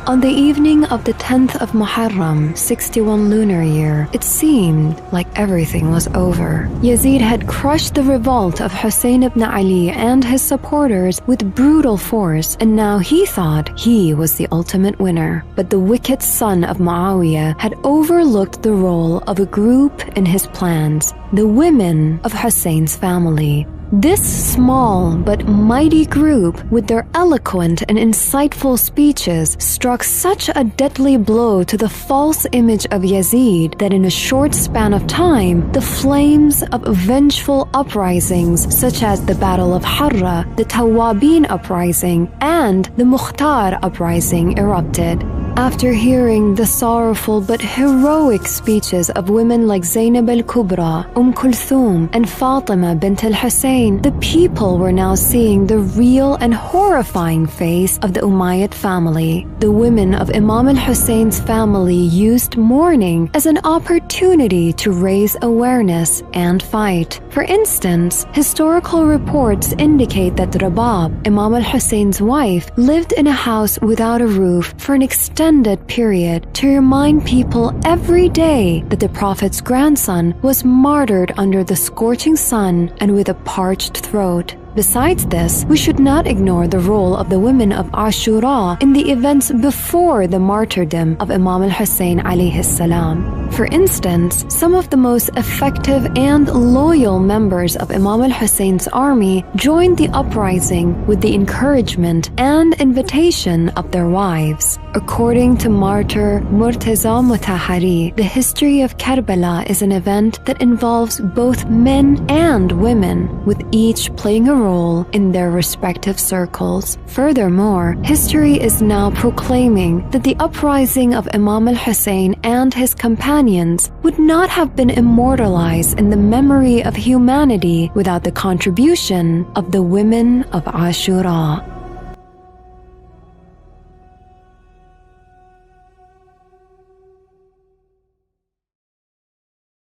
On the evening of the 10th of Muharram, 61 lunar year, it seemed like everything was over. Yazid had crushed the revolt of Hussein ibn Ali and his supporters with brutal force, and now he thought he was the ultimate winner. But the wicked son of Muawiyah had overlooked the role of a group in his plans, the women of Hussein's family. This small but mighty group, with their eloquent and insightful speeches, struck such a deadly blow to the false image of Yazid that in a short span of time, the flames of vengeful uprisings such as the Battle of Harra, the Tawabin uprising, and the Mukhtar uprising erupted. After hearing the sorrowful but heroic speeches of women like Zainab al-Kubra, Kulsoom, and Fatima bint al-Hussein, the people were now seeing the real and horrifying face of the Umayyad family. The women of Imam al-Hussein's family used mourning as an opportunity to raise awareness and fight. For instance, historical reports indicate that Rabab, Imam al-Hussein's wife, lived in a house without a roof for an extended period to remind people every day that the Prophet's grandson was martyred under the scorching sun and with a parched throat. Besides this, we should not ignore the role of the women of Ashura in the events before the martyrdom of Imam al-Hussein alayhi salam. For instance, some of the most effective and loyal members of Imam al-Hussein's army joined the uprising with the encouragement and invitation of their wives. According to martyr Murtaza Mutahari, the history of Karbala is an event that involves both men and women, with each playing a role in their respective circles. Furthermore, history is now proclaiming that the uprising of Imam al-Hussein and his companions would not have been immortalized in the memory of humanity without the contribution of the women of Ashura.